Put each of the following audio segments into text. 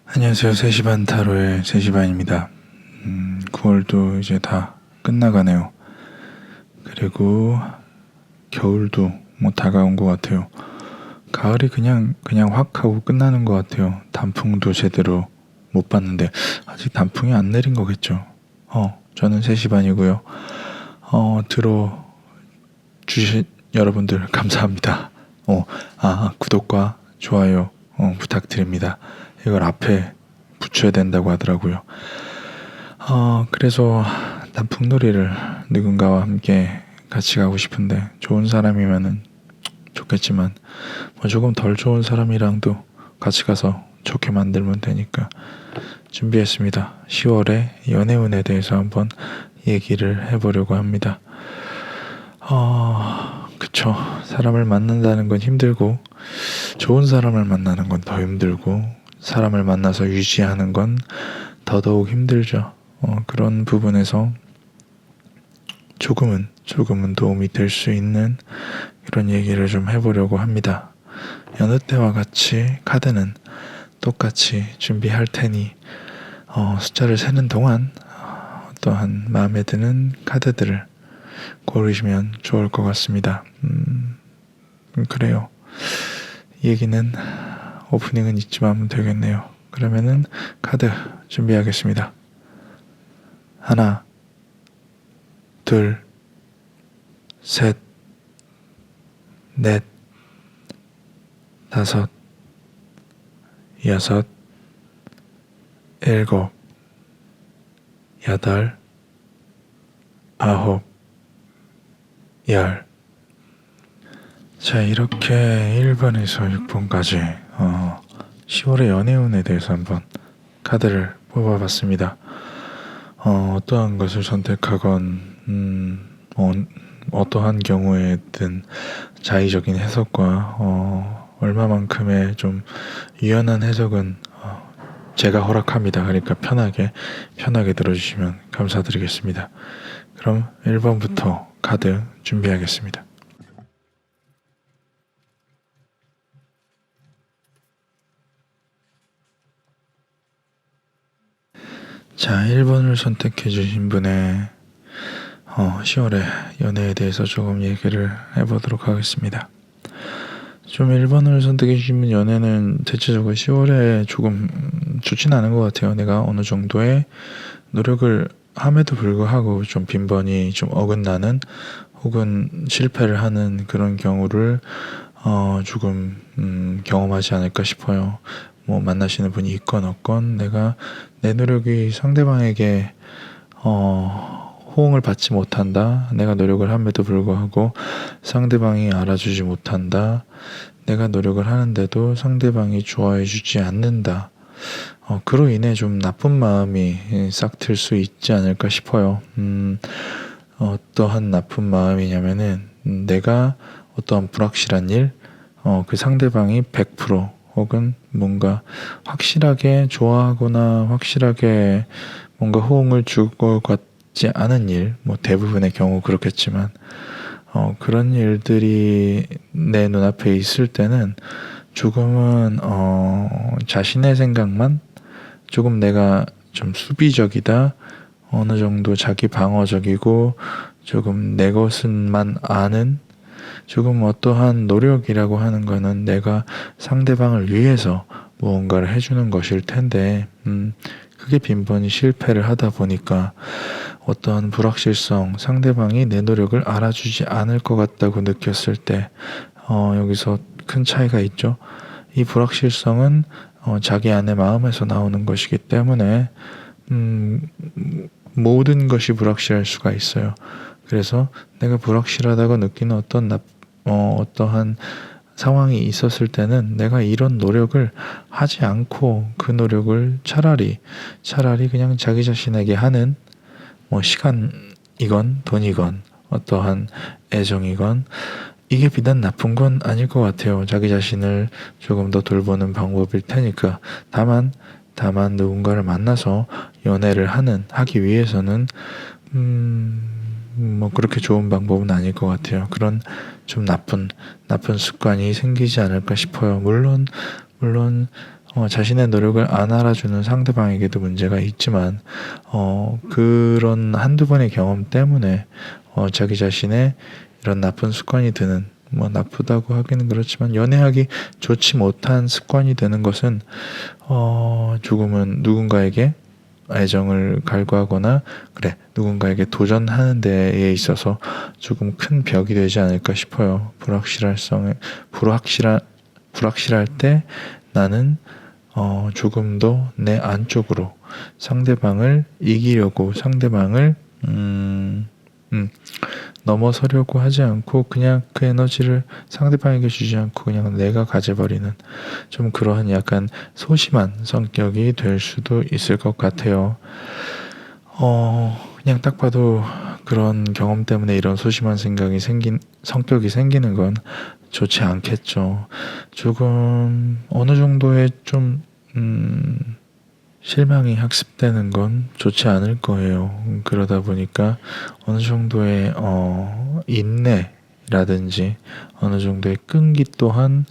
안녕하세요. 3시 반 타로의 3시 반입니다. 9월도 이제 다 끝나가네요. 그리고 겨울도 뭐 다가온 것 같아요. 가을이 그냥 확 하고 끝나는 것 같아요. 단풍도 제대로 못 봤는데 아직 단풍이 안 내린 거겠죠. 저는 3시 반이고요. 들어주신 여러분들 감사합니다. 구독과 좋아요 부탁드립니다. 이걸 앞에 붙여야 된다고 하더라고요. 그래서 단풍놀이를 누군가와 함께 같이 가고 싶은데 좋은 사람이면은 좋겠지만 조금 덜 좋은 사람이랑도 같이 가서 좋게 만들면 되니까 준비했습니다. 10월에 연애운에 대해서 한번 얘기를 해보려고 합니다. 그쵸. 사람을 만난다는 건 힘들고 좋은 사람을 만나는 건 더 힘들고 사람을 만나서 유지하는 건 더더욱 힘들죠. 그런 부분에서 조금은 도움이 될 수 있는 그런 얘기를 좀 해보려고 합니다. 여느 때와 같이 카드는 똑같이 준비할 테니 숫자를 세는 동안 어떠한 마음에 드는 카드들을 고르시면 좋을 것 같습니다. 그래요. 얘기는 오프닝은 이쯤 하면 되겠네요. 그러면은 카드 준비하겠습니다. 하나, 둘, 셋, 넷, 다섯, 여섯, 일곱, 여덟, 아홉, 열. 자, 이렇게 1번에서 6번까지 10월의 연애운에 대해서 한번 카드를 뽑아봤습니다. 어떠한 것을 선택하건 어떠한 경우에든 자의적인 해석과 얼마만큼의 좀 유연한 해석은 제가 허락합니다. 그러니까 편하게 들어주시면 감사드리겠습니다. 그럼 1번부터 카드 준비하겠습니다. 자, 1번을 선택해 주신 분의 10월의 연애에 대해서 조금 얘기를 해보도록 하겠습니다. 좀 1번을 선택해 주신 분 연애는 대체적으로 10월에 조금 좋진 않은 것 같아요. 내가 어느 정도의 노력을 함에도 불구하고 좀 빈번히 좀 어긋나는 혹은 실패를 하는 그런 경우를 조금 경험하지 않을까 싶어요. 뭐 만나시는 분이 있건 없건 내가 내 노력이 상대방에게 호응을 받지 못한다. 내가 노력을 함에도 불구하고 상대방이 알아주지 못한다. 내가 노력을 하는데도 상대방이 좋아해 주지 않는다. 그로 인해 좀 나쁜 마음이 싹 들 수 있지 않을까 싶어요. 어떠한 나쁜 마음이냐면은 내가 어떠한 불확실한 일, 그 상대방이 100% 혹은 뭔가 확실하게 좋아하거나 확실하게 뭔가 호응을 줄 것 같지 않은 일, 뭐 대부분의 경우 그렇겠지만 그런 일들이 내 눈앞에 있을 때는 조금은 자신의 생각만 조금 내가 좀 수비적이다, 어느 정도 자기 방어적이고 조금 내 것은만 아는, 조금 어떠한 노력이라고 하는 거는 내가 상대방을 위해서 무언가를 해주는 것일 텐데 그게 빈번히 실패를 하다 보니까 어떠한 불확실성, 상대방이 내 노력을 알아주지 않을 것 같다고 느꼈을 때 여기서 큰 차이가 있죠. 이 불확실성은 자기 안의 마음에서 나오는 것이기 때문에 모든 것이 불확실할 수가 있어요. 그래서 내가 불확실하다고 느끼는 어떠한 상황이 있었을 때는 내가 이런 노력을 하지 않고 그 노력을 차라리 그냥 자기 자신에게 하는 뭐 시간이건 돈이건 어떠한 애정이건 이게 비단 나쁜 건 아닐 것 같아요. 자기 자신을 조금 더 돌보는 방법일 테니까. 다만 누군가를 만나서 연애를 하기 위해서는 뭐 그렇게 좋은 방법은 아닐 것 같아요. 그런 좀 나쁜 습관이 생기지 않을까 싶어요. 물론 자신의 노력을 안 알아주는 상대방에게도 문제가 있지만 그런 한두 번의 경험 때문에 자기 자신의 이런 나쁜 습관이 드는, 뭐 나쁘다고 하기는 그렇지만 연애하기 좋지 못한 습관이 되는 것은 조금은 누군가에게 애정을 갈구하거나 누군가에게 도전하는 데에 있어서 조금 큰 벽이 되지 않을까 싶어요. 불확실할 때 나는 조금 더 내 안쪽으로 상대방을 이기려고, 상대방을 넘어서려고 하지 않고 그냥 그 에너지를 상대방에게 주지 않고 그냥 내가 가져버리는, 좀 그러한 약간 소심한 성격이 될 수도 있을 것 같아요. 그냥 딱 봐도 그런 경험 때문에 이런 소심한 성격이 생기는 건 좋지 않겠죠. 조금 어느 정도의 좀 실망이 학습되는 건 좋지 않을 거예요. 그러다 보니까 어느 정도의 인내라든지 어느 정도의 끈기 또한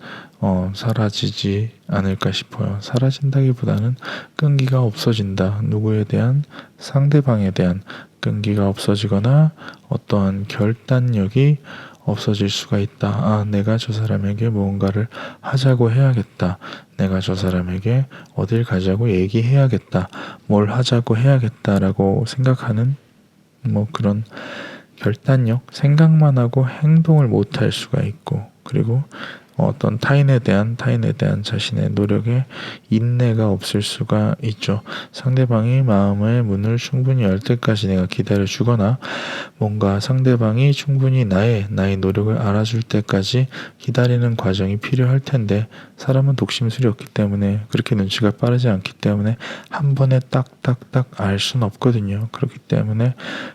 사라지지 않을까 싶어요. 사라진다기보다는 끈기가 없어진다. 누구에 대한, 상대방에 대한 끈기가 없어지거나 어떠한 결단력이 없어질 수가 있다. 내가 저 사람에게 무언가를 하자고 해야겠다. 내가 저 사람에게 어딜 가자고 얘기해야겠다. 뭘 하자고 해야겠다라고 생각하는 뭐 그런 결단력, 생각만 하고 행동을 못할 수가 있고, 그리고 어떤 타인에 대한 자신의 노력에 인내가 없을 수가 있죠. 상대방이 마음의 문을 충분히 열 때까지 내가 기다려주거나 뭔가 상대방이 충분히 나의 노력을 알아줄 때까지 기다리는 과정이 필요할 텐데, 사람은 독심술이 없기 때문에, 그렇게 눈치가 빠르지 않기 때문에 한 번에 딱딱딱 알 수는 없거든요. 그렇기 때문에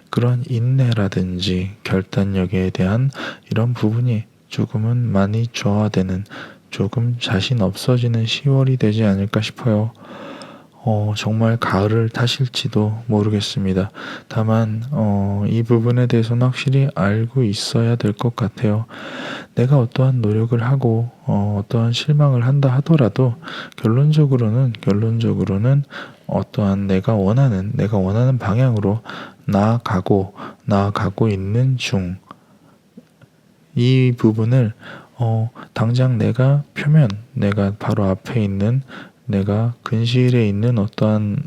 그런 인내라든지 결단력에 대한 이런 부분이 조금은 많이 저하되는, 조금 자신 없어지는 10월이 되지 않을까 싶어요. 정말 가을을 타실지도 모르겠습니다. 다만 이 부분에 대해서는 확실히 알고 있어야 될 것 같아요. 내가 어떠한 노력을 하고 어떠한 실망을 한다 하더라도 결론적으로는 어떠한 내가 원하는 방향으로 나아가고 있는 중, 이 부분을 당장 내가 바로 앞에 있는, 내가 근시일에 있는 어떠한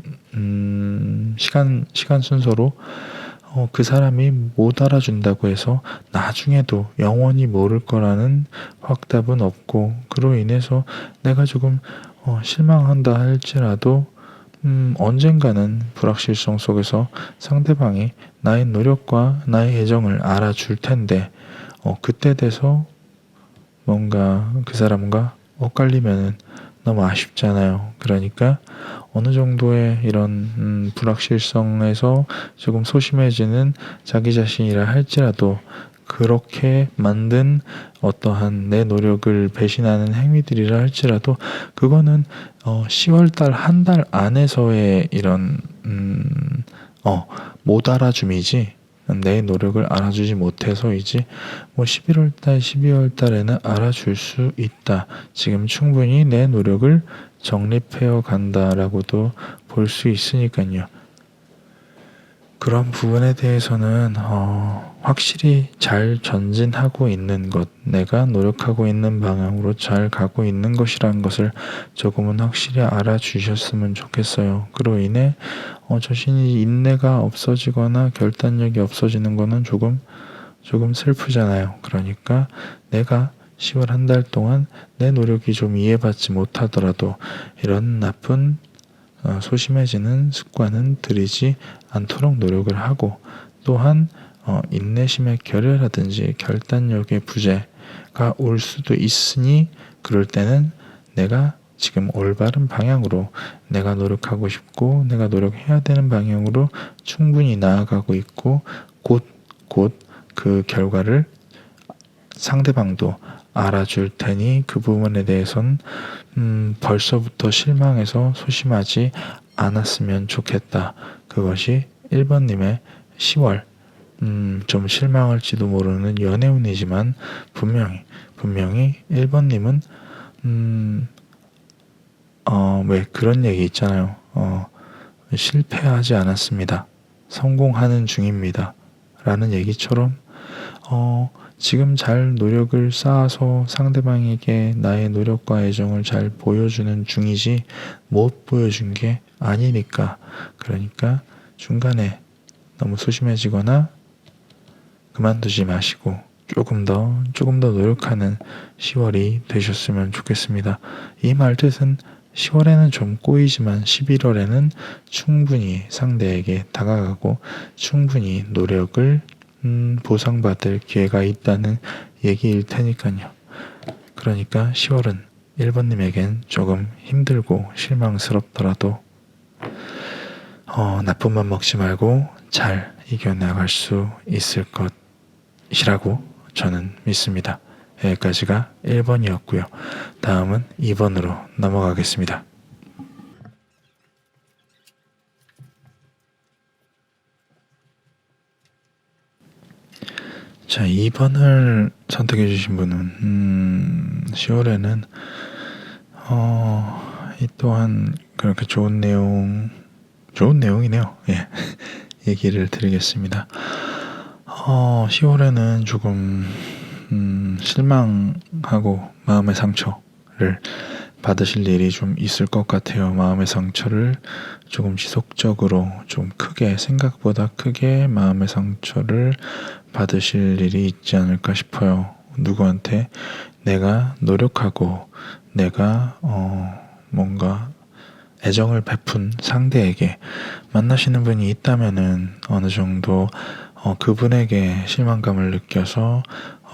시간 순서로 그 사람이 못 알아준다고 해서 나중에도 영원히 모를 거라는 확답은 없고, 그로 인해서 내가 조금 실망한다 할지라도 언젠가는 불확실성 속에서 상대방이 나의 노력과 나의 애정을 알아줄 텐데, 그때 돼서 뭔가 그 사람과 엇갈리면은 너무 아쉽잖아요. 그러니까 어느 정도의 이런 불확실성에서 조금 소심해지는 자기 자신이라 할지라도, 그렇게 만든 어떠한 내 노력을 배신하는 행위들이라 할지라도, 그거는 10월달 한 달 안에서의 이런 못 알아줌이지, 내 노력을 알아주지 못해서이지, 11월달 12월달에는 알아줄 수 있다. 지금 충분히 내 노력을 정립해어 간다라고도 볼 수 있으니까요. 그런 부분에 대해서는 확실히 잘 전진하고 있는 것, 내가 노력하고 있는 방향으로 잘 가고 있는 것이라는 것을 조금은 확실히 알아주셨으면 좋겠어요. 그로 인해 자신이 인내가 없어지거나 결단력이 없어지는 거는 조금 슬프잖아요. 그러니까 내가 10월 한 달 동안 내 노력이 좀 이해받지 못하더라도 이런 나쁜 소심해지는 습관은 들이지 않도록 노력을 하고, 또한 인내심의 결여라든지 결단력의 부재가 올 수도 있으니, 그럴 때는 내가 지금 올바른 방향으로, 내가 노력하고 싶고 내가 노력해야 되는 방향으로 충분히 나아가고 있고, 곧 그 결과를 상대방도 알아줄 테니 그 부분에 대해선 벌써부터 실망해서 소심하지 않았으면 좋겠다. 그것이 1번님의 10월 좀 실망할지도 모르는 연애운이지만, 분명히 1번님은 왜 그런 얘기 있잖아요. 실패하지 않았습니다. 성공하는 중입니다. 라는 얘기처럼 지금 잘 노력을 쌓아서 상대방에게 나의 노력과 애정을 잘 보여주는 중이지 못 보여준 게 아니니까. 그러니까 중간에 너무 소심해지거나 그만두지 마시고 조금 더 노력하는 10월이 되셨으면 좋겠습니다. 이 말 뜻은 10월에는 좀 꼬이지만 11월에는 충분히 상대에게 다가가고 충분히 노력을 보상받을 기회가 있다는 얘기일 테니까요. 그러니까 10월은 1번님에겐 조금 힘들고 실망스럽더라도 나쁜 맘 먹지 말고 잘 이겨나갈 수 있을 것이라고 저는 믿습니다. 여기까지가 1번이었고요. 다음은 2번으로 넘어가겠습니다. 자, 2번을 선택해 주신 분은 10월에는 이 또한 그렇게 좋은 내용이네요. 예. 얘기를 드리겠습니다. 10월에는 조금 실망하고 마음의 상처를 받으실 일이 좀 있을 것 같아요. 마음의 상처를 조금 지속적으로 좀 크게, 생각보다 크게 마음의 상처를 받으실 일이 있지 않을까 싶어요. 누구한테 내가 노력하고 내가 뭔가 애정을 베푼 상대에게 만나시는 분이 있다면은 어느 정도 그분에게 실망감을 느껴서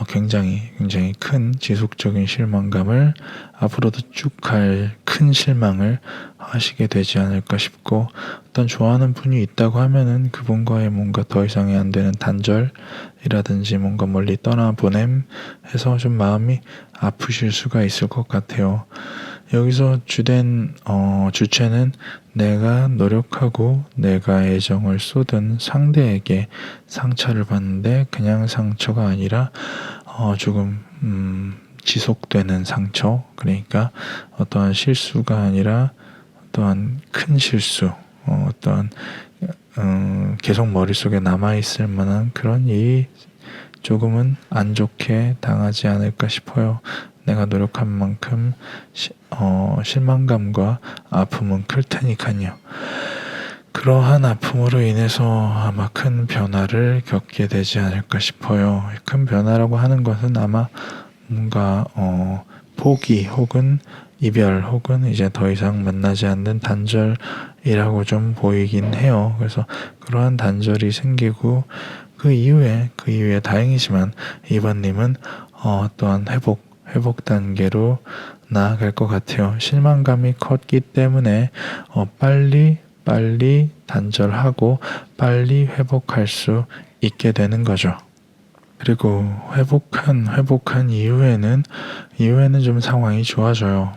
굉장히 큰 지속적인 실망감을 앞으로도 쭉 갈 큰 실망을 하시게 되지 않을까 싶고, 어떤 좋아하는 분이 있다고 하면은 그분과의 뭔가 더 이상이 안 되는 단절이라든지 뭔가 멀리 떠나보냄 해서 좀 마음이 아프실 수가 있을 것 같아요. 여기서 주체는 내가 노력하고 내가 애정을 쏟은 상대에게 상처를 받는데, 그냥 상처가 아니라 조금 지속되는 상처, 그러니까 어떠한 실수가 아니라 어떠한 큰 실수, 어떠한 계속 머릿속에 남아있을 만한 그런 일이 조금은 안 좋게 당하지 않을까 싶어요. 내가 노력한 만큼 실망감과 아픔은 클 테니까요. 그러한 아픔으로 인해서 아마 큰 변화를 겪게 되지 않을까 싶어요. 큰 변화라고 하는 것은 아마 뭔가 포기 혹은 이별 혹은 이제 더 이상 만나지 않는 단절이라고 좀 보이긴 해요. 그래서 그러한 단절이 생기고 그 이후에 다행이지만 이번님은 또한 회복 단계로 나아갈 것 같아요. 실망감이 컸기 때문에 빨리 단절하고 빨리 회복할 수 있게 되는 거죠. 그리고 회복한 이후에는 좀 상황이 좋아져요.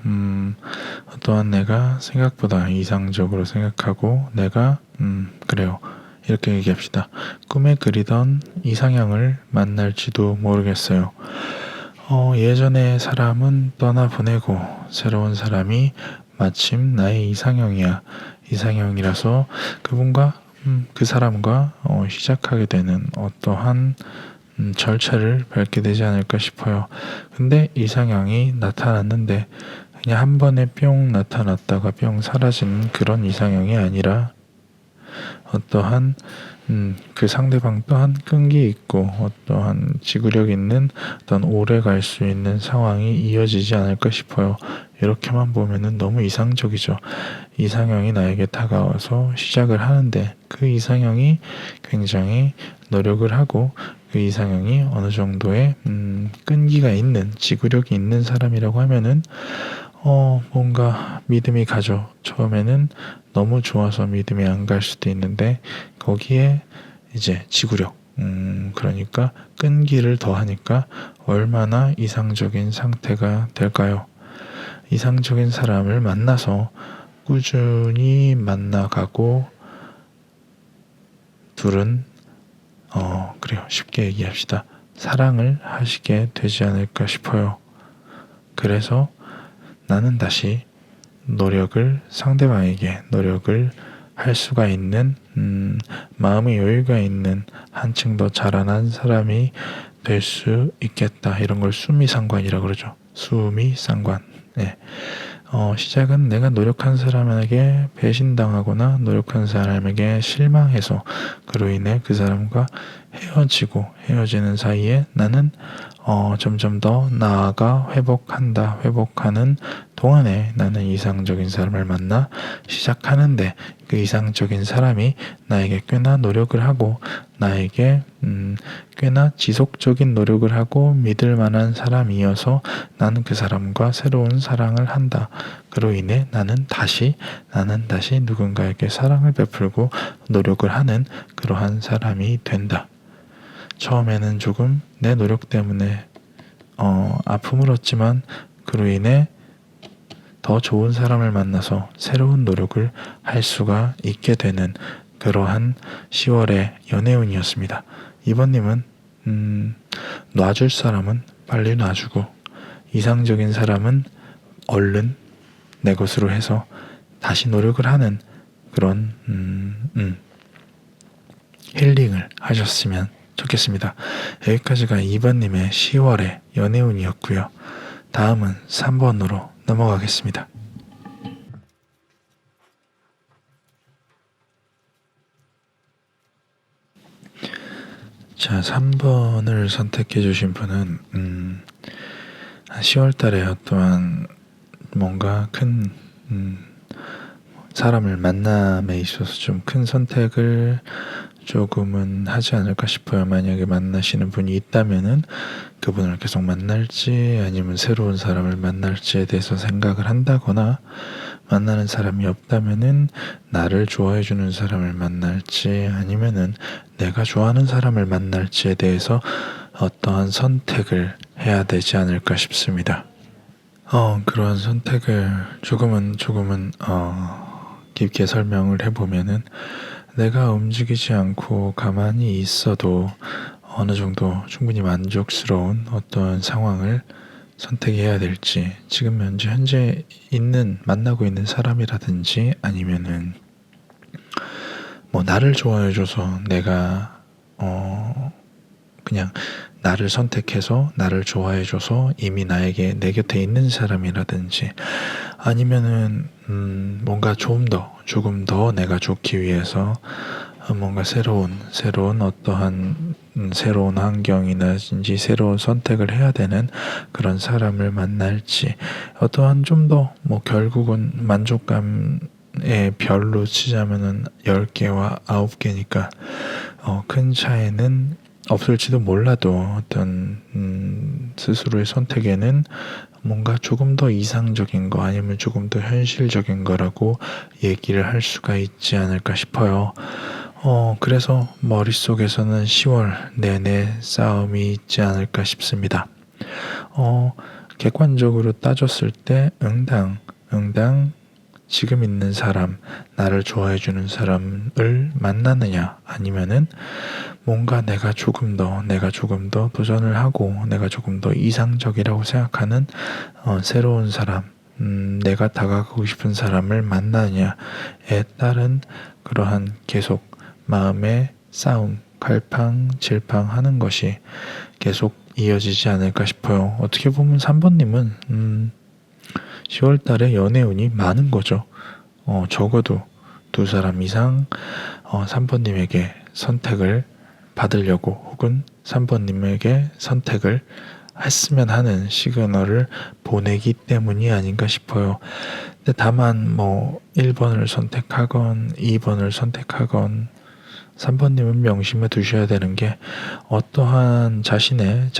또한 내가 생각보다 이상적으로 생각하고 내가 그래요. 이렇게 얘기합시다. 꿈에 그리던 이상형을 만날지도 모르겠어요. 예전의 사람은 떠나보내고 새로운 사람이 마침 나의 이상형이라서 그분과 그 사람과 시작하게 되는 어떠한 절차를 밟게 되지 않을까 싶어요. 근데 이상형이 나타났는데 그냥 한 번에 뿅 나타났다가 뿅 사라지는 그런 이상형이 아니라 어떠한 그 상대방 또한 끈기 있고 어떠한 지구력 있는 어떤 오래 갈 수 있는 상황이 이어지지 않을까 싶어요. 이렇게만 보면은 너무 이상적이죠. 이상형이 나에게 다가와서 시작을 하는데 그 이상형이 굉장히 노력을 하고 그 이상형이 어느 정도의 끈기가 있는 지구력이 있는 사람이라고 하면은 뭔가 믿음이 가죠. 처음에는 너무 좋아서 믿음이 안 갈 수도 있는데 거기에 이제 지구력, 그러니까 끈기를 더하니까 얼마나 이상적인 상태가 될까요? 이상적인 사람을 만나서 꾸준히 만나가고 둘은 그래요. 쉽게 얘기합시다. 사랑을 하시게 되지 않을까 싶어요. 그래서 나는 다시 노력을 상대방에게 노력을 할 수가 있는 마음의 여유가 있는 한층 더 자라난 사람이 될 수 있겠다. 이런 걸 수미상관이라고 그러죠. 수미상관. 네. 시작은 내가 노력한 사람에게 배신당하거나 노력한 사람에게 실망해서 그로 인해 그 사람과 헤어지는 사이에 나는 점점 더 나아가 회복하는 동안에 나는 이상적인 사람을 만나 시작하는데 그 이상적인 사람이 나에게 꽤나 노력을 하고 나에게 꽤나 지속적인 노력을 하고 믿을 만한 사람이어서 나는 그 사람과 새로운 사랑을 한다. 그로 인해 나는 다시 누군가에게 사랑을 베풀고 노력을 하는 그러한 사람이 된다. 처음에는 조금 내 노력 때문에 아픔을 얻지만 그로 인해 더 좋은 사람을 만나서 새로운 노력을 할 수가 있게 되는 그러한 10월의 연애운이었습니다. 이번님은 놔줄 사람은 빨리 놔주고 이상적인 사람은 얼른 내 것으로 해서 다시 노력을 하는 그런 힐링을 하셨으면 좋겠습니다. 여기까지가 2번님의 10월의 연애운이었고요. 다음은 3번으로 넘어가겠습니다. 자, 3번을 선택해 주신 분은 10월 달에 어떠한 뭔가 큰 사람을 만남에 있어서 좀 큰 선택을 조금은 하지 않을까 싶어요. 만약에 만나시는 분이 있다면은 그분을 계속 만날지 아니면 새로운 사람을 만날지에 대해서 생각을 한다거나 만나는 사람이 없다면은 나를 좋아해 주는 사람을 만날지 아니면은 내가 좋아하는 사람을 만날지에 대해서 어떠한 선택을 해야 되지 않을까 싶습니다. 그러한 선택을 조금은 깊게 설명을 해보면은 내가 움직이지 않고 가만히 있어도 어느 정도 충분히 만족스러운 어떤 상황을 선택해야 될지 지금 현재 만나고 있는 사람이라든지 아니면은 뭐 나를 좋아해줘서 내가 그냥 나를 선택해서 나를 좋아해줘서 이미 내 곁에 있는 사람이라든지 아니면은 뭔가 조금 더 내가 좋기 위해서 뭔가 새로운 어떠한 새로운 환경이나든지 새로운 선택을 해야 되는 그런 사람을 만날지 어떠한 좀 더 결국은 만족감의 별로 치자면은 10개와 9개니까 큰 차이는 없을지도 몰라도 어떤 스스로의 선택에는 뭔가 조금 더 이상적인 거 아니면 조금 더 현실적인 거라고 얘기를 할 수가 있지 않을까 싶어요. 그래서 머릿속에서는 10월 내내 싸움이 있지 않을까 싶습니다. 객관적으로 따졌을 때 응당 지금 있는 사람, 나를 좋아해주는 사람을 만나느냐 아니면은 뭔가 내가 조금 더 도전을 하고 내가 조금 더 이상적이라고 생각하는 새로운 사람, 내가 다가가고 싶은 사람을 만나느냐에 따른 그러한 계속 마음의 싸움, 갈팡질팡하는 것이 계속 이어지지 않을까 싶어요. 어떻게 보면 3번님은 10월 달에 연애운이 많은 거죠. 적어도 2사람 이상 3번님에게 선택을 받으려고 혹은 3번님에게 선택을 했으면 하는 시그널을 보내기 때문이 아닌가 싶어요. 근데 다만 1번을 선택하건 2번을 선택하건 3번님은 명심해 두셔야 되는 게 어떠한 자신의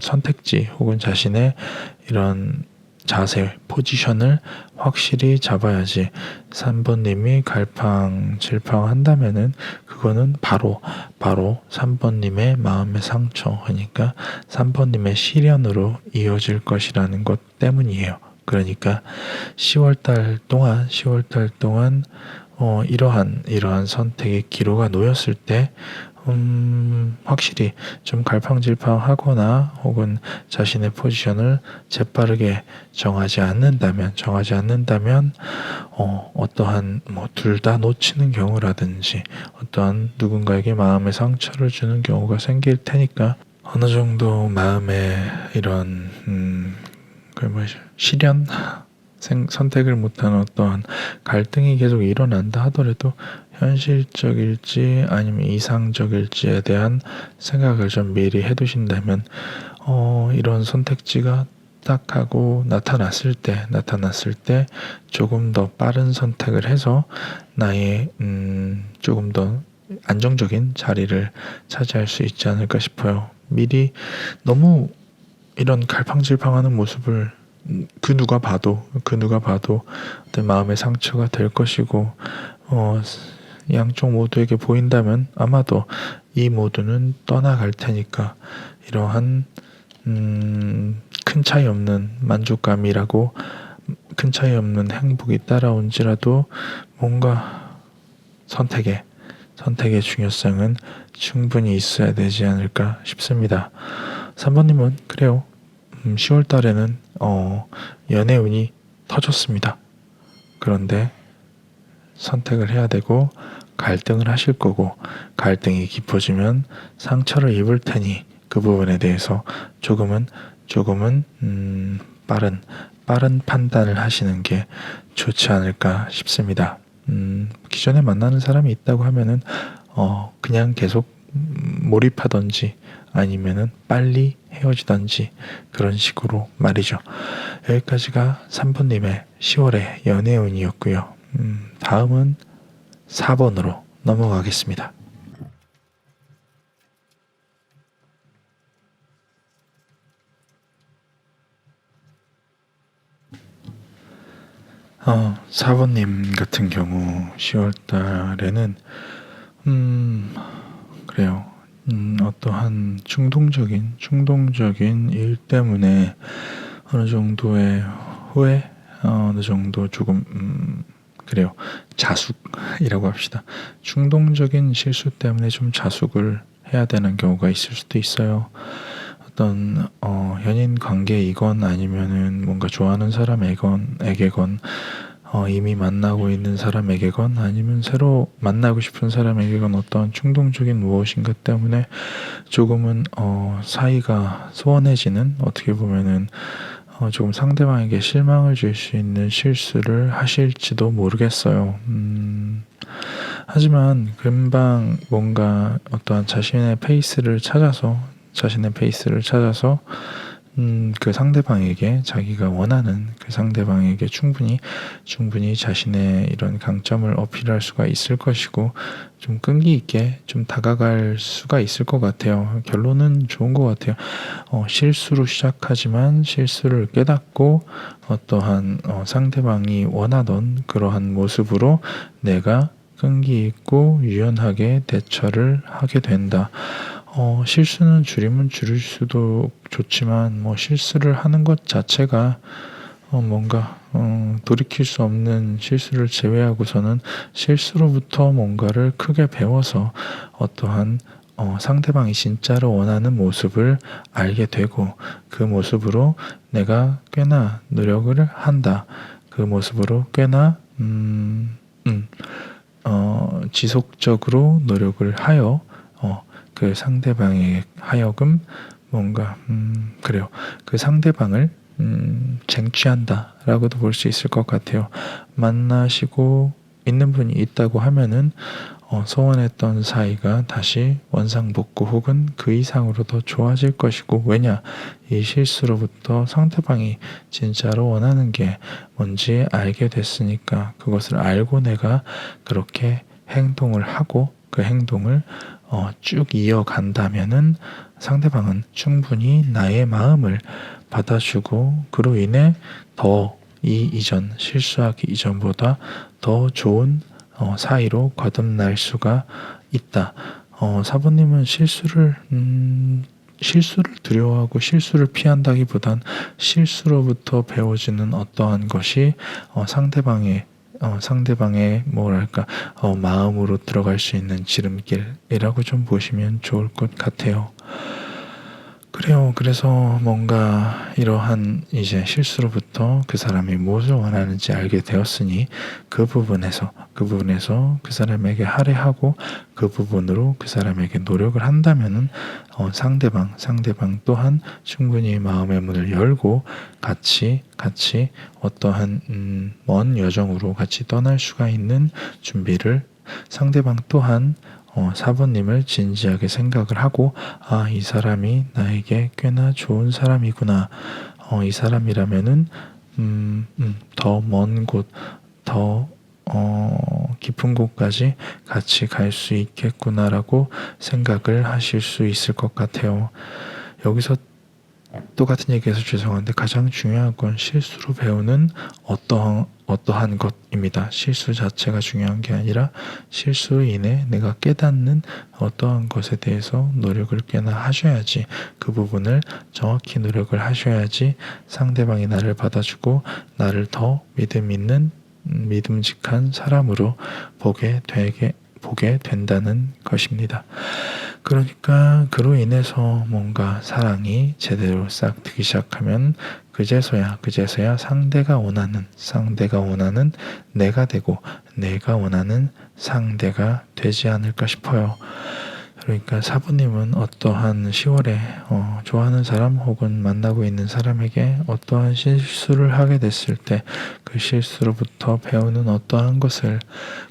선택지 혹은 자신의 이런 자세, 포지션을 확실히 잡아야지 3번님이 갈팡질팡 한다면은 그거는 바로 3번님의 마음의 상처, 그러니까 3번님의 시련으로 이어질 것이라는 것 때문이에요. 그러니까 10월달 동안 이러한 선택의 기로가 놓였을 때 확실히 좀 갈팡질팡하거나 혹은 자신의 포지션을 재빠르게 정하지 않는다면 어떠한 뭐 둘 다 놓치는 경우라든지 어떠한 누군가에게 마음의 상처를 주는 경우가 생길 테니까 어느 정도 마음에 이런 그 뭐죠 시련 선택을 못하는 어떠한 갈등이 계속 일어난다 하더라도 현실적일지 아니면 이상적일지에 대한 생각을 좀 미리 해두신다면 이런 선택지가 딱 하고 나타났을 때 조금 더 빠른 선택을 해서 나의 조금 더 안정적인 자리를 차지할 수 있지 않을까 싶어요. 미리 너무 이런 갈팡질팡하는 모습을 그 누가 봐도 내 마음의 상처가 될 것이고 양쪽 모두에게 보인다면 아마도 이 모두는 떠나갈 테니까 이러한 큰 차이 없는 만족감이라고 큰 차이 없는 행복이 따라온지라도 뭔가 선택의 중요성은 충분히 있어야 되지 않을까 싶습니다. 3번님은 그래요. 10월 달에는 연애운이 터졌습니다. 그런데 선택을 해야 되고 갈등을 하실 거고 갈등이 깊어지면 상처를 입을 테니 그 부분에 대해서 조금은 빠른 판단을 하시는 게 좋지 않을까 싶습니다. 기존에 만나는 사람이 있다고 하면은 그냥 계속 몰입하던지 아니면은 빨리 헤어지던지 그런 식으로 말이죠. 여기까지가 3번님의 10월의 연애운이었고요. 다음은 4번으로 넘어가겠습니다. 4번님 같은 경우 10월 달에는 그래요. 어떠한 충동적인 일 때문에 어느 정도의 후회, 어느 정도 조금 그래요. 자숙이라고 합시다. 충동적인 실수 때문에 좀 자숙을 해야 되는 경우가 있을 수도 있어요. 어떤 연인 관계이건 아니면은 뭔가 좋아하는 사람에게건 이미 만나고 있는 사람에게건 아니면 새로 만나고 싶은 사람에게건 어떤 충동적인 무엇인가 때문에 조금은 사이가 소원해지는 어떻게 보면은 조금 상대방에게 실망을 줄 수 있는 실수를 하실지도 모르겠어요. 하지만 금방 뭔가 어떠한 자신의 페이스를 찾아서 그 상대방에게 자기가 원하는 그 상대방에게 충분히 자신의 이런 강점을 어필할 수가 있을 것이고 좀 끈기 있게 좀 다가갈 수가 있을 것 같아요. 결론은 좋은 것 같아요. 실수로 시작하지만 실수를 깨닫고 어떠한 상대방이 원하던 그러한 모습으로 내가 끈기 있고 유연하게 대처를 하게 된다. 실수는 줄이면 줄일 수도 좋지만 실수를 하는 것 자체가 뭔가 돌이킬 수 없는 실수를 제외하고서는 실수로부터 뭔가를 크게 배워서 어떠한 상대방이 진짜로 원하는 모습을 알게 되고 그 모습으로 내가 꽤나 노력을 한다. 그 모습으로 꽤나 지속적으로 노력을 하여 그 상대방에 하여금 뭔가 그래요. 그 상대방을 쟁취한다라고도 볼 수 있을 것 같아요. 만나시고 있는 분이 있다고 하면은 소원했던 사이가 다시 원상복구 혹은 그 이상으로 더 좋아질 것이고 왜냐? 이 실수로부터 상대방이 진짜로 원하는 게 뭔지 알게 됐으니까 그것을 알고 내가 그렇게 행동을 하고 그 행동을 쭉 이어간다면은 상대방은 충분히 나의 마음을 받아주고 그로 인해 더 이전 실수하기 이전보다 더 좋은 사이로 거듭날 수가 있다. 사부님은 실수를 두려워하고 실수를 피한다기보단 실수로부터 배워지는 어떠한 것이 상대방의 상대방의 뭐랄까 마음으로 들어갈 수 있는 지름길이라고 좀 보시면 좋을 것 같아요. 그래요. 그래서 뭔가 이러한 이제 실수로부터 그 사람이 무엇을 원하는지 알게 되었으니 그 부분에서 그 사람에게 할애하고 그 부분으로 그 사람에게 노력을 한다면은 상대방 또한 충분히 마음의 문을 열고 같이 어떠한 먼 여정으로 같이 떠날 수가 있는 준비를, 상대방 또한 사부님을 진지하게 생각을 하고, 이 사람이 나에게 꽤나 좋은 사람이구나. 이 사람이라면은 더 먼 곳, 더 깊은 곳까지 같이 갈 수 있겠구나라고 생각을 하실 수 있을 것 같아요. 여기서 똑같은 얘기해서 죄송한데 가장 중요한 건 실수로 배우는 어떠한 것입니다. 실수 자체가 중요한 게 아니라 실수로 인해 내가 깨닫는 어떠한 것에 대해서 노력을 꽤나 하셔야지, 그 부분을 정확히 노력을 하셔야지 상대방이 나를 받아주고 나를 더 믿음직한 사람으로 보게 된다는 것입니다. 그러니까 그로 인해서 뭔가 사랑이 제대로 싹 트기 시작하면 그제서야 상대가 원하는 내가 되고 내가 원하는 상대가 되지 않을까 싶어요. 그러니까 사부님은 어떠한 10월에 좋아하는 사람 혹은 만나고 있는 사람에게 어떠한 실수를 하게 됐을 때 그 실수로부터 배우는 어떠한 것을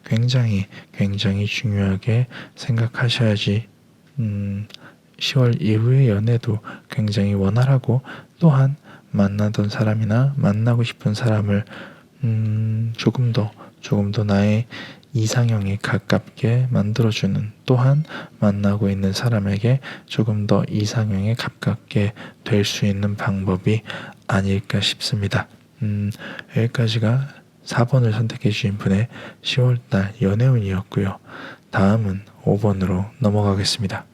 굉장히 중요하게 생각하셔야지 10월 이후의 연애도 굉장히 원활하고, 또한 만나던 사람이나 만나고 싶은 사람을 조금 더 나의 이상형에 가깝게 만들어주는, 또한 만나고 있는 사람에게 조금 더 이상형에 가깝게 될 수 있는 방법이 아닐까 싶습니다. 여기까지가 4번을 선택해 주신 분의 10월달 연애운이었고요. 다음은 5번으로 넘어가겠습니다.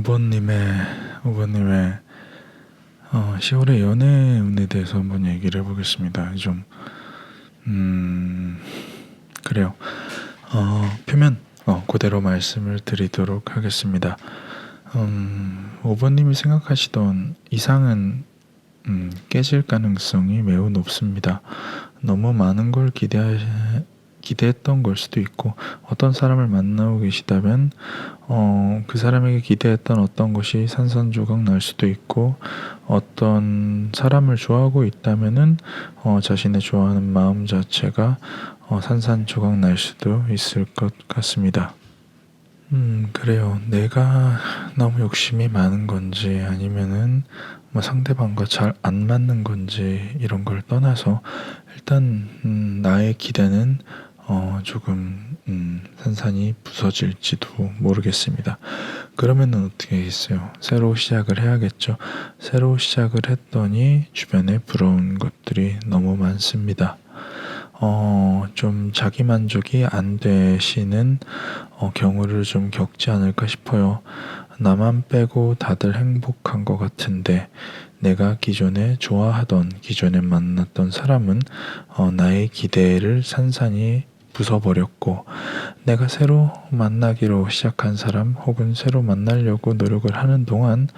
5번님의 10월의 연애운에 대해서 한번 얘기를 해보겠습니다. 좀 그래요. 표면 그대로 말씀을 드리도록 하겠습니다. 5번님이 생각하시던 이상은 깨질 가능성이 매우 높습니다. 너무 많은 걸 기대했던 걸 수도 있고, 어떤 사람을 만나고 계시다면 그 사람에게 기대했던 어떤 것이 산산조각 날 수도 있고, 어떤 사람을 좋아하고 있다면은 자신의 좋아하는 마음 자체가 산산조각 날 수도 있을 것 같습니다. 그래요. 내가 너무 욕심이 많은 건지 아니면은 상대방과 잘 안 맞는 건지 이런 걸 떠나서 일단 나의 기대는 조금 산산이 부서질지도 모르겠습니다. 그러면은 어떻게 하겠어요? 새로 시작을 해야겠죠. 새로 시작을 했더니 주변에 부러운 것들이 너무 많습니다. 좀 자기 만족이 안 되시는 경우를 좀 겪지 않을까 싶어요. 나만 빼고 다들 행복한 것 같은데 내가 기존에 만났던 사람은 나의 기대를 산산이 부숴버렸고, 내가 새로 만나기로 시작한 사람 혹은 새로 만나려고 노력을 하는 동안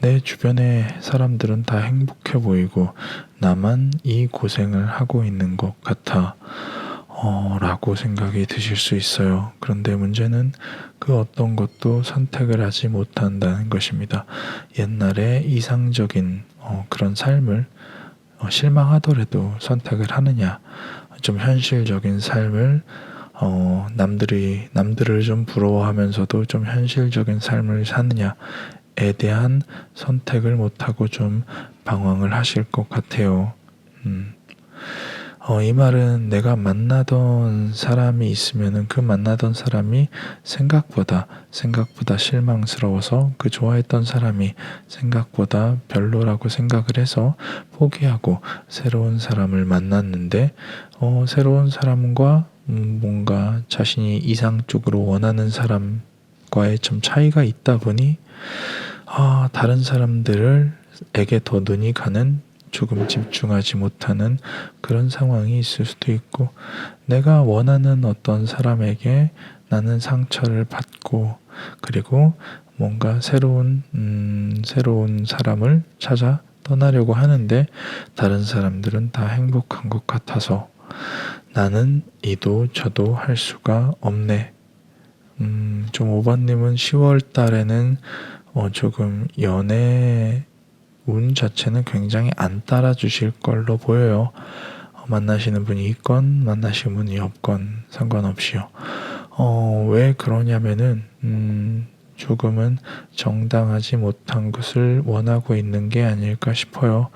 내 주변의 사람들은 다 행복해 보이고 나만 이 고생을 하고 있는 것 같아 라고 생각이 드실 수 있어요. 그런데 문제는 그 어떤 것도 선택을 하지 못한다는 것입니다. 옛날에 이상적인 그런 삶을 실망하더라도 선택을 하느냐, 좀 현실적인 삶을 남들을 좀 부러워하면서도 좀 현실적인 삶을 사느냐에 대한 선택을 못하고 좀 방황을 하실 것 같아요. 이 말은 내가 만나던 사람이 있으면은 그 만나던 사람이 생각보다 실망스러워서 그 좋아했던 사람이 생각보다 별로라고 생각을 해서 포기하고 새로운 사람을 만났는데, 새로운 사람과 뭔가 자신이 이상적으로 원하는 사람과 사람과의 좀 차이가 있다 보니 다른 사람들에게 더 눈이 가는, 조금 집중하지 못하는 그런 상황이 있을 수도 있고, 내가 원하는 어떤 사람에게 나는 상처를 받고, 그리고 뭔가 새로운 사람을 찾아 떠나려고 하는데 다른 사람들은 다 행복한 것 같아서 나는 이도 저도 할 수가 없네. 좀 5번님은 10월 달에는 조금 연애 운 자체는 굉장히 안 따라주실 걸로 보여요. 만나시는 분이 있건 만나시는 분이 없건 상관없이요. 왜 그러냐면은 조금은 정당하지 못한 것을 원하고 있는 게 아닐까 싶어요.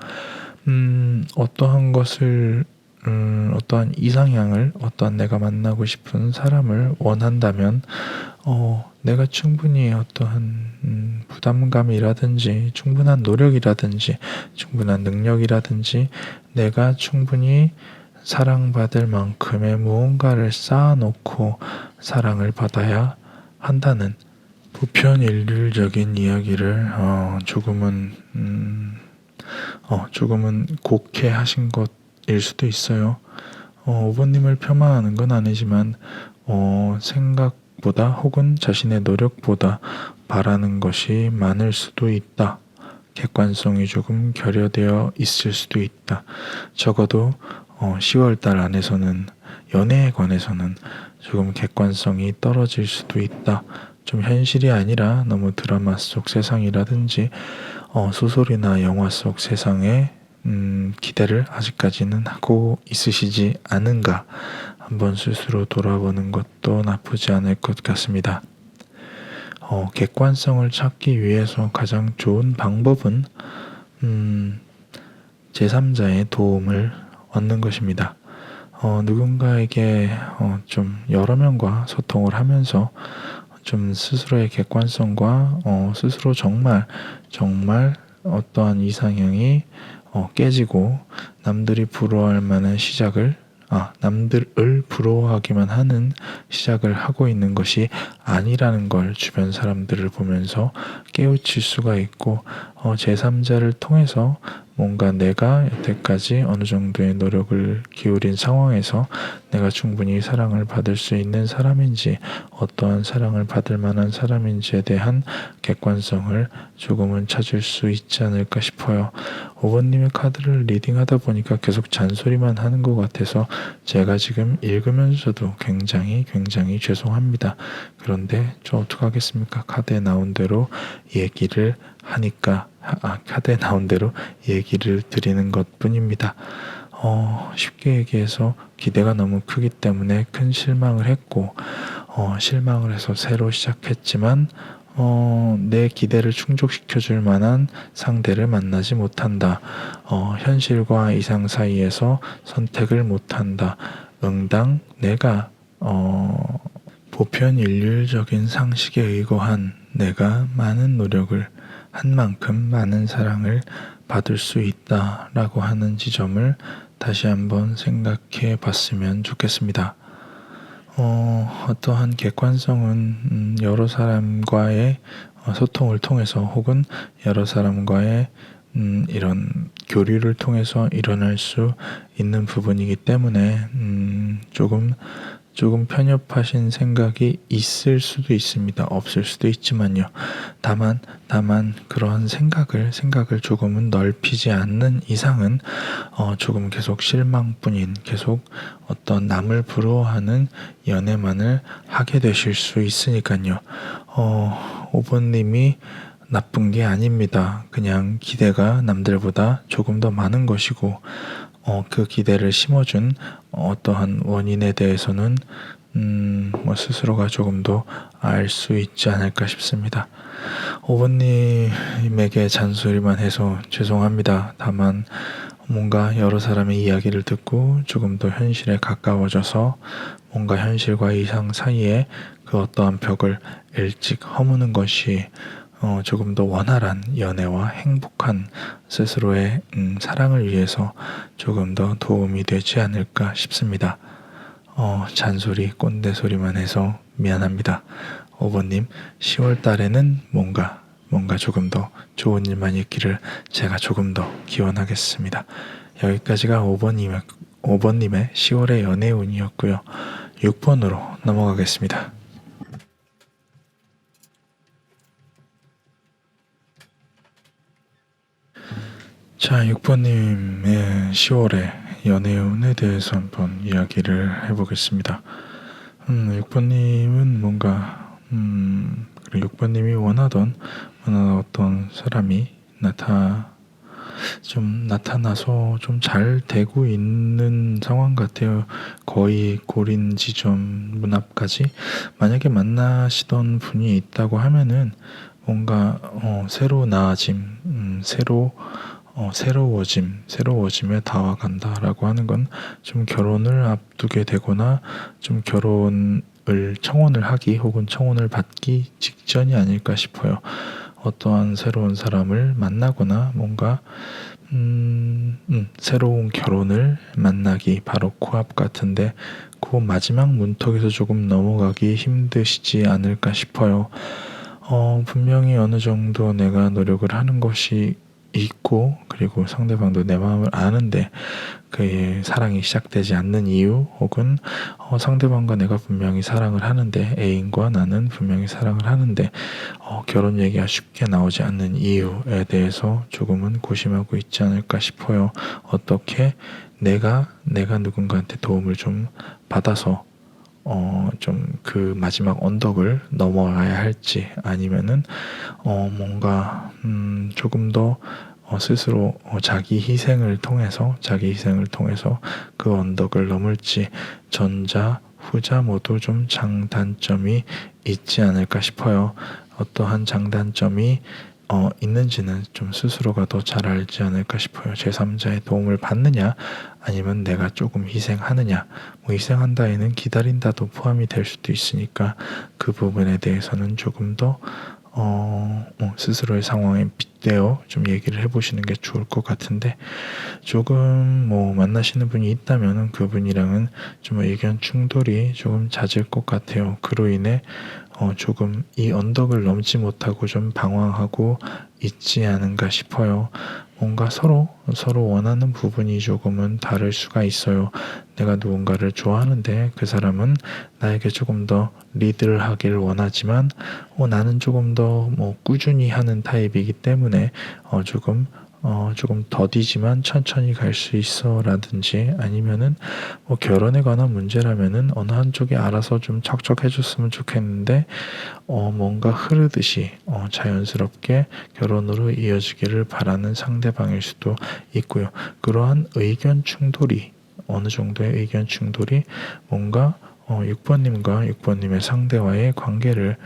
어떠한 것을 어떠한 이상향을, 어떠한 내가 만나고 싶은 사람을 원한다면 내가 충분히 어떠한 부담감이라든지 충분한 노력이라든지 충분한 능력이라든지 내가 충분히 사랑받을 만큼의 무언가를 쌓아놓고 사랑을 받아야 한다는 보편일률적인 이야기를 조금은 곡해하신 것일 수도 있어요. 5번님을 폄하하는 건 아니지만 생각보다 혹은 자신의 노력보다 바라는 것이 많을 수도 있다. 객관성이 조금 결여되어 있을 수도 있다. 적어도 10월달 안에서는, 연애에 관해서는 조금 객관성이 떨어질 수도 있다. 좀 현실이 아니라 너무 드라마 속 세상이라든지 소설이나 영화 속 세상에 기대를 아직까지는 하고 있으시지 않은가, 한번 스스로 돌아보는 것도 나쁘지 않을 것 같습니다. 객관성을 찾기 위해서 가장 좋은 방법은 제3자의 도움을 얻는 것입니다. 누군가에게 좀 여러 명과 소통을 하면서 좀 스스로의 객관성과 스스로 정말 어떠한 이상형이 깨지고 남들이 부러워할 만한 남들을 부러워하기만 하는 시작을 하고 있는 것이 아니라는 걸 주변 사람들을 보면서 깨우칠 수가 있고, 제3자를 통해서 뭔가 내가 여태까지 어느 정도의 노력을 기울인 상황에서 내가 충분히 사랑을 받을 수 있는 사람인지, 어떠한 사랑을 받을 만한 사람인지에 대한 객관성을 조금은 찾을 수 있지 않을까 싶어요. 5번님의 카드를 리딩하다 보니까 계속 잔소리만 하는 것 같아서 제가 지금 읽으면서도 굉장히 죄송합니다. 그런데 저 어떡하겠습니까? 카드에 나온 대로 얘기를 하니까 카드에 나온 대로 얘기를 드리는 것 뿐입니다. 쉽게 얘기해서 기대가 너무 크기 때문에 큰 실망을 했고, 실망을 해서 새로 시작했지만 내 기대를 충족시켜줄 만한 상대를 만나지 못한다. 현실과 이상 사이에서 선택을 못한다. 응당 내가 보편일률적인 상식에 의거한 내가 많은 노력을 한 만큼 많은 사랑을 받을 수 있다라고 하는 지점을 다시 한번 생각해 봤으면 좋겠습니다. 어떠한 객관성은 여러 사람과의 소통을 통해서 혹은 여러 사람과의 이런 교류를 통해서 일어날 수 있는 부분이기 때문에 조금 편협하신 생각이 있을 수도 있습니다. 없을 수도 있지만요. 다만 그러한 생각을 조금은 넓히지 않는 이상은 조금 계속 실망뿐인, 계속 어떤 남을 부러워하는 연애만을 하게 되실 수 있으니까요. 5번님이 나쁜 게 아닙니다. 그냥 기대가 남들보다 조금 더 많은 것이고, 그 기대를 심어준 어떠한 원인에 대해서는 스스로가 조금 더 알 수 있지 않을까 싶습니다. 5번님에게 잔소리만 해서 죄송합니다. 다만 뭔가 여러 사람의 이야기를 듣고 조금 더 현실에 가까워져서 뭔가 현실과 이상 사이에 그 어떠한 벽을 일찍 허무는 것이 조금 더 원활한 연애와 행복한 스스로의 사랑을 위해서 조금 더 도움이 되지 않을까 싶습니다. 잔소리, 꼰대 소리만 해서 미안합니다. 5번님, 10월 달에는 뭔가 조금 더 좋은 일만 있기를 제가 조금 더 기원하겠습니다. 여기까지가 5번님의 10월의 연애운이었고요. 6번으로 넘어가겠습니다. 자, 6번님의 10월의 연애운에 대해서 한번 이야기를 해보겠습니다. 6번님은 뭔가, 그리고 6번님이 원하던 어떤 사람이 나타나서 좀 잘 되고 있는 상황 같아요. 거의 고린 지점 문 앞까지. 만약에 만나시던 분이 있다고 하면은 뭔가 새로 나아짐, 새로워짐에 다가간다라고 하는 건 좀 결혼을 앞두게 되거나 좀 결혼을 청혼을 하기 혹은 청혼을 받기 직전이 아닐까 싶어요. 어떠한 새로운 사람을 만나거나 뭔가 새로운 결혼을 만나기 바로 코앞 같은데 그 마지막 문턱에서 조금 넘어가기 힘드시지 않을까 싶어요. 분명히 어느 정도 내가 노력을 하는 것이 있고 그리고 상대방도 내 마음을 아는데 그의 사랑이 시작되지 않는 이유 혹은 상대방과 내가 분명히 사랑을 하는데 애인과 나는 분명히 사랑을 하는데 결혼 얘기가 쉽게 나오지 않는 이유에 대해서 조금은 고심하고 있지 않을까 싶어요. 어떻게 내가 누군가한테 도움을 좀 받아서 좀 그 마지막 언덕을 넘어가야 할지 아니면은 뭔가 조금 더 스스로 자기 희생을 통해서 그 언덕을 넘을지 전자 후자 모두 좀 장단점이 있지 않을까 싶어요. 어떠한 장단점이 있는지는 좀 스스로가 더 잘 알지 않을까 싶어요. 제3자의 도움을 받느냐 아니면 내가 조금 희생하느냐. 희생한다에는 기다린다도 포함이 될 수도 있으니까 그 부분에 대해서는 조금 더 스스로의 상황에 빗대어 좀 얘기를 해보시는 게 좋을 것 같은데 조금 만나시는 분이 있다면 그분이랑은 좀 의견 충돌이 조금 잦을 것 같아요. 그로 인해 조금 이 언덕을 넘지 못하고 좀 방황하고 있지 않은가 싶어요. 뭔가 서로 원하는 부분이 조금은 다를 수가 있어요. 내가 누군가를 좋아하는데 그 사람은 나에게 조금 더 리드를 하길 원하지만 나는 조금 더 꾸준히 하는 타입이기 때문에 조금 더디지만 천천히 갈 수 있어 라든지 아니면은 결혼에 관한 문제라면은 어느 한쪽이 알아서 좀 척척 해줬으면 좋겠는데 뭔가 흐르듯이 자연스럽게 결혼으로 이어지기를 바라는 상대방일 수도 있고요. 그러한 어느 정도의 의견 충돌이 뭔가 6번님과 6번님의 상대와의 관계를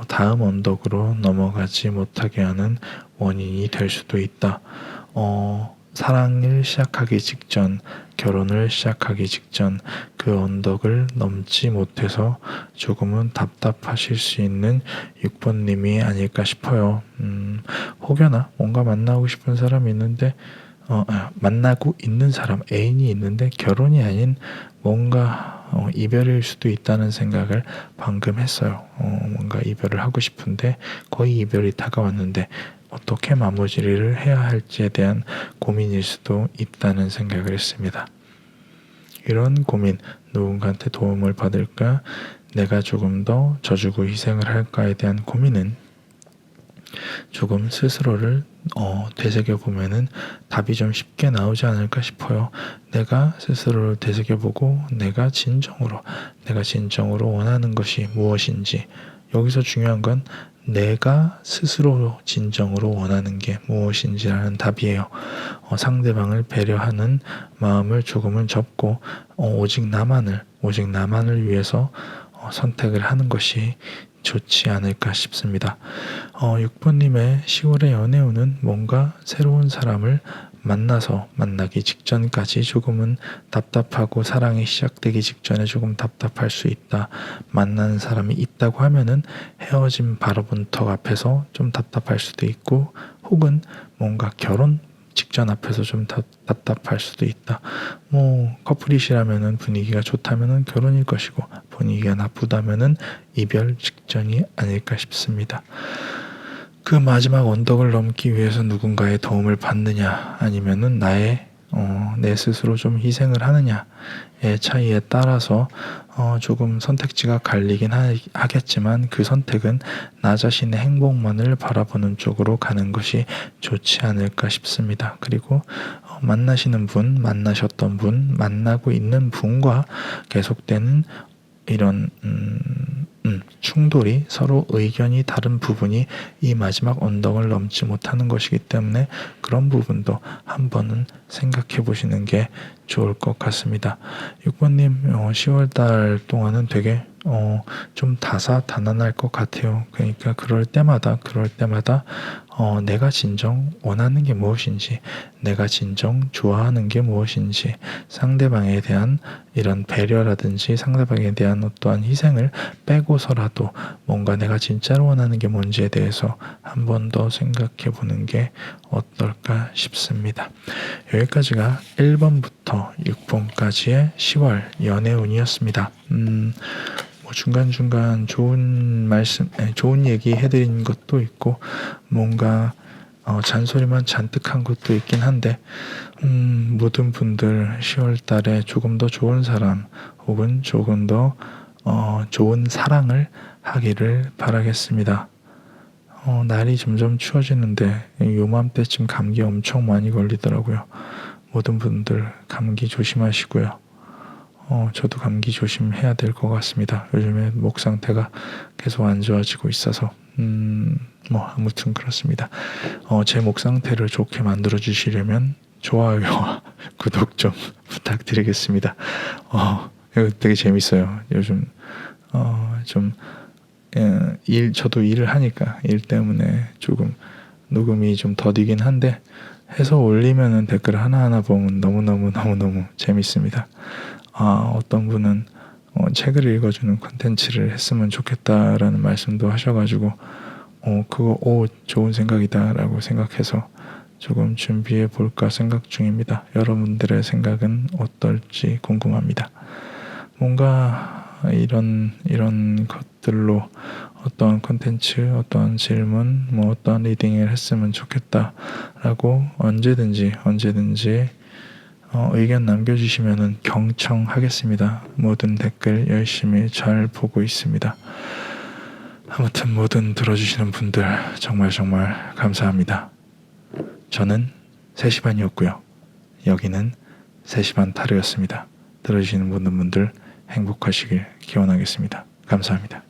다음 언덕으로 넘어가지 못하게 하는 원인이 될 수도 있다. 사랑을 시작하기 직전, 결혼을 시작하기 직전 그 언덕을 넘지 못해서 조금은 답답하실 수 있는 6번님이 아닐까 싶어요. 혹여나 뭔가 만나고 싶은 사람이 있는데 만나고 있는 사람, 애인이 있는데 결혼이 아닌 뭔가 이별일 수도 있다는 생각을 방금 했어요. 뭔가 이별을 하고 싶은데 거의 이별이 다가왔는데 어떻게 마무리를 해야 할지에 대한 고민일 수도 있다는 생각을 했습니다. 이런 고민, 누군가한테 도움을 받을까, 내가 조금 더 져주고 희생을 할까에 대한 고민은 조금 스스로를 되새겨보면은 답이 좀 쉽게 나오지 않을까 싶어요. 내가 스스로를 되새겨보고 내가 진정으로 원하는 것이 무엇인지, 여기서 중요한 건 내가 스스로 진정으로 원하는 게 무엇인지라는 답이에요. 상대방을 배려하는 마음을 조금은 접고 오직 나만을 위해서 선택을 하는 것이 좋지 않을까 싶습니다. 6번님의 10월의 연애운은 뭔가 새로운 사람을 만나기 직전까지 조금은 답답하고 사랑이 시작되기 직전에 조금 답답할 수 있다. 만나는 사람이 있다고 하면은 헤어짐 바로 문턱 앞에서 좀 답답할 수도 있고 혹은 뭔가 결혼 직전 앞에서 좀 답답할 수도 있다. 뭐 커플이시라면은 분위기가 좋다면은 결혼일 것이고 분위기가 나쁘다면은 이별 직전이 아닐까 싶습니다. 그 마지막 언덕을 넘기 위해서 누군가의 도움을 받느냐 아니면은 내 스스로 좀 희생을 하느냐의 차이에 따라서 조금 선택지가 갈리긴 하겠지만 그 선택은 나 자신의 행복만을 바라보는 쪽으로 가는 것이 좋지 않을까 싶습니다. 그리고 만나셨던 분, 만나고 있는 분과 계속되는 이런 충돌이 서로 의견이 다른 부분이 이 마지막 언덕을 넘지 못하는 것이기 때문에 그런 부분도 한 번은 생각해 보시는 게 좋을 것 같습니다. 6번님 10월달 동안은 되게 좀 다사다난할 것 같아요. 그러니까 그럴 때마다 내가 진정 원하는 게 무엇인지, 내가 진정 좋아하는 게 무엇인지, 상대방에 대한 이런 배려라든지 상대방에 대한 어떠한 희생을 빼고서라도 뭔가 내가 진짜로 원하는 게 뭔지에 대해서 한 번 더 생각해 보는 게 어떨까 싶습니다. 여기까지가 1번부터 6번까지의 10월 연애운이었습니다. 뭐 중간중간 좋은 얘기 해드린 것도 있고, 뭔가 잔소리만 잔뜩 한 것도 있긴 한데, 모든 분들 10월 달에 조금 더 좋은 사람, 혹은 조금 더 좋은 사랑을 하기를 바라겠습니다. 날이 점점 추워지는데 요맘때쯤 감기 엄청 많이 걸리더라고요. 모든 분들 감기 조심하시고요. 저도 감기 조심해야 될 것 같습니다. 요즘에 목 상태가 계속 안 좋아지고 있어서 뭐 아무튼 그렇습니다. 제 목 상태를 좋게 만들어 주시려면 좋아요와 구독 좀 부탁드리겠습니다. 이거 되게 재밌어요. 요즘 좀 저도 일을 하니까 일 때문에 조금 녹음이 좀 더디긴 한데 해서 올리면은 댓글 하나하나 보면 너무 재밌습니다. 어떤 분은 책을 읽어주는 콘텐츠를 했으면 좋겠다라는 말씀도 하셔가지고 그거 좋은 생각이다라고 생각해서 조금 준비해 볼까 생각 중입니다. 여러분들의 생각은 어떨지 궁금합니다. 뭔가 이런 것들로 어떤 콘텐츠, 어떤 질문, 뭐 어떤 리딩을 했으면 좋겠다라고 언제든지 의견 남겨주시면은 경청하겠습니다. 모든 댓글 열심히 잘 보고 있습니다. 아무튼 모든 들어주시는 분들 정말 감사합니다. 저는 3시 반이었고요. 여기는 3시 반 타르였습니다. 들어주시는 모든 분들 행복하시길 기원하겠습니다. 감사합니다.